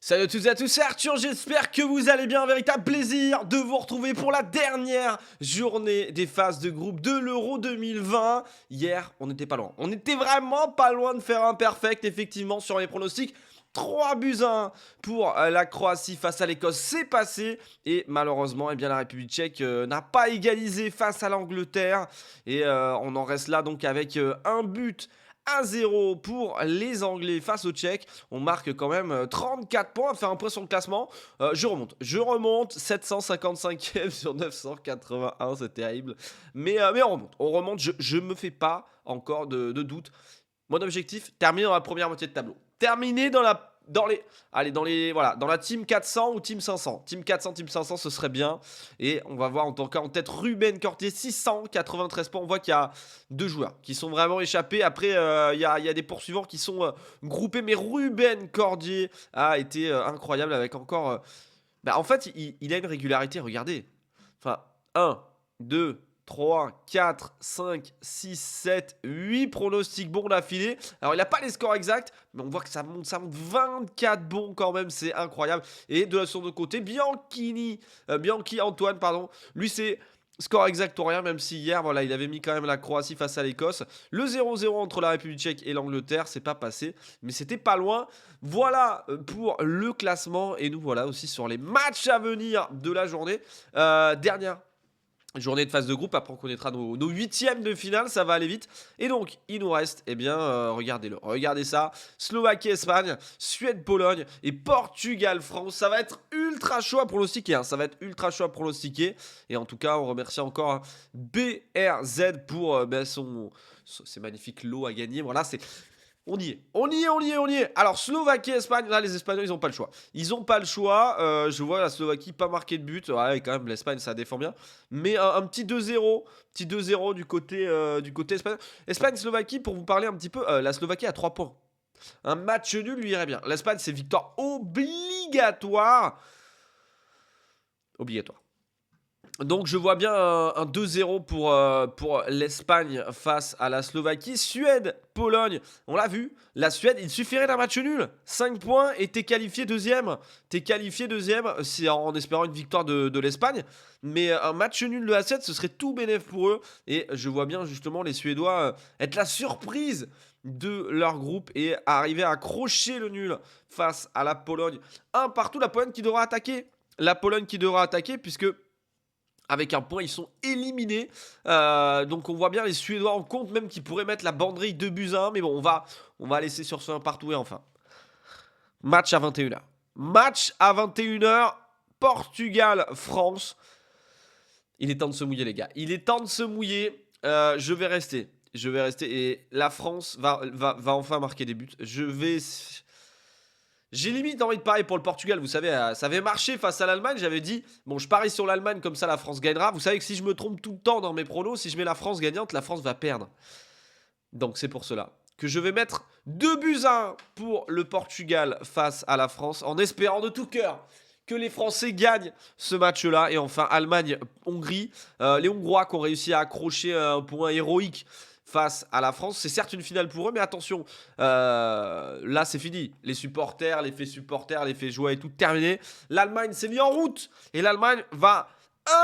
Salut à toutes et à tous, c'est Arthur, j'espère que vous allez bien, un véritable plaisir de vous retrouver pour la dernière journée des phases de groupe de l'Euro 2020. Hier, on n'était pas loin, on était vraiment pas loin de faire un perfect, effectivement, sur les pronostics. 3 buts à 1 pour la Croatie face à l'Écosse, c'est passé. Et malheureusement, eh bien, la République tchèque n'a pas égalisé face à l'Angleterre. Et on en reste là donc avec un but 1-0 pour les Anglais face aux Tchèques. On marque quand même 34 points, à faire un point sur le classement. Je remonte 755e sur 981, c'est terrible. Mais on remonte, je me fais pas encore de doute. Mon objectif, terminer dans la première moitié de tableau. Terminer dans la team 400 ou team 500. Team 400, team 500, ce serait bien. Et on va voir en tant qu'en tête Ruben Cortier, 693 points. On voit qu'il y a deux joueurs qui sont vraiment échappés. Après, il y a des poursuivants qui sont groupés. Mais Ruben Cordier a été incroyable avec encore... en fait, il a une régularité, regardez. Enfin, 1, 2, 3, 4, 5, 6, 7, 8 pronostics bons d'affilée. Alors, il n'a pas les scores exacts, mais on voit que ça monte 24 bons quand même, c'est incroyable. Et de son autre côté, Bianchi Antoine, pardon, lui c'est score exact ou rien, même si hier, voilà, il avait mis quand même la Croatie face à l'Écosse. Le 0-0 entre la République tchèque et l'Angleterre, c'est pas passé, mais c'était pas loin. Voilà pour le classement, et nous voilà aussi sur les matchs à venir de la journée. Dernière journée de phase de groupe, après on connaîtra nos huitièmes de finale, ça va aller vite. Et donc, il nous reste, regardez-le, regardez ça, Slovaquie-Espagne, Suède-Pologne et Portugal-France. Ça va être ultra chaud à pronostiquer, hein. Ça va être ultra chaud à pronostiquer. Et en tout cas, on remercie encore BRZ pour ces magnifiques lots à gagner. Voilà, on y est. Alors, Slovaquie-Espagne, là, les Espagnols, ils n'ont pas le choix. Ils n'ont pas le choix. Je vois la Slovaquie pas marquer de but. Ouais, quand même, l'Espagne, ça défend bien. Mais un petit 2-0. Petit 2-0 du côté espagnol. Espagne-Slovaquie, pour vous parler un petit peu, la Slovaquie a 3 points. Un match nul lui irait bien. L'Espagne, c'est victoire obligatoire. Obligatoire. Donc je vois bien un 2-0 pour l'Espagne face à la Slovaquie. Suède, Pologne, on l'a vu. La Suède, il suffirait d'un match nul. 5 points et t'es qualifié deuxième. C'est en espérant une victoire de l'Espagne. Mais un match nul de la Suède, ce serait tout bénef pour eux. Et je vois bien justement les Suédois être la surprise de leur groupe et arriver à accrocher le nul face à la Pologne. Un partout, la Pologne qui devra attaquer. Puisque... avec un point, ils sont éliminés. Donc on voit bien les Suédois en compte, même qu'ils pourraient mettre la banderille 2 buts à 1. Mais bon, on va laisser sur ce 1 partout. Et enfin, match à 21h. Portugal-France. Il est temps de se mouiller, les gars. Je vais rester. Et la France va enfin marquer des buts. J'ai limite envie de parier pour le Portugal, vous savez, ça avait marché face à l'Allemagne, j'avais dit, bon je parie sur l'Allemagne, comme ça la France gagnera. Vous savez que si je me trompe tout le temps dans mes pronos, si je mets la France gagnante, la France va perdre. Donc c'est pour cela que je vais mettre 2 buts à 1 pour le Portugal face à la France, en espérant de tout cœur que les Français gagnent ce match-là. Et enfin, Allemagne-Hongrie, les Hongrois qui ont réussi à accrocher un point héroïque face à la France. C'est certes une finale pour eux, mais attention, là c'est fini. Les supporters, l'effet joie et tout terminé. L'Allemagne s'est mis en route et l'Allemagne va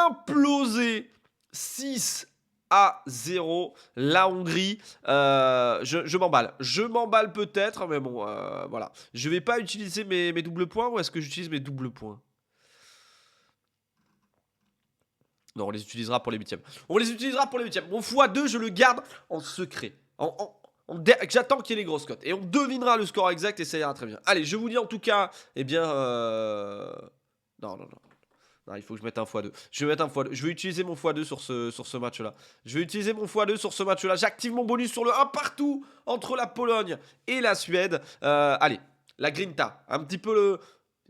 imploser 6-0 la Hongrie. Je m'emballe peut-être, mais bon, voilà. Je vais pas utiliser mes doubles points, ou est-ce que j'utilise mes doubles points? Non, on les utilisera pour les huitièmes. Mon x2, je le garde en secret. J'attends qu'il y ait les grosses cotes. Et on devinera le score exact et ça ira très bien. Allez, je vous dis en tout cas, Non, il faut que je mette un x2. Je vais mettre un x2. Je vais utiliser mon x2 sur ce match-là. J'active mon bonus sur le 1 partout entre la Pologne et la Suède. Allez, la Grinta. Un petit peu le...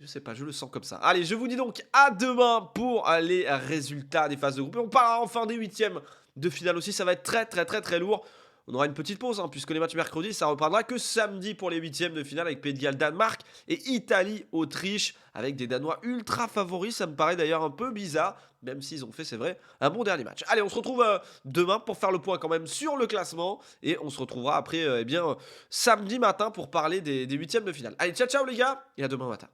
Je sais pas, je le sens comme ça. Allez, je vous dis donc à demain pour les résultats des phases de groupe. Et on parlera enfin des huitièmes de finale aussi. Ça va être très lourd. On aura une petite pause, puisque les matchs mercredi, ça reprendra que samedi pour les huitièmes de finale avec Pays de Galles, Danemark et Italie, Autriche, avec des Danois ultra favoris. Ça me paraît d'ailleurs un peu bizarre, même s'ils ont fait, c'est vrai, un bon dernier match. Allez, on se retrouve demain pour faire le point quand même sur le classement. Et on se retrouvera après, samedi matin pour parler des huitièmes de finale. Allez, ciao les gars, et à demain matin.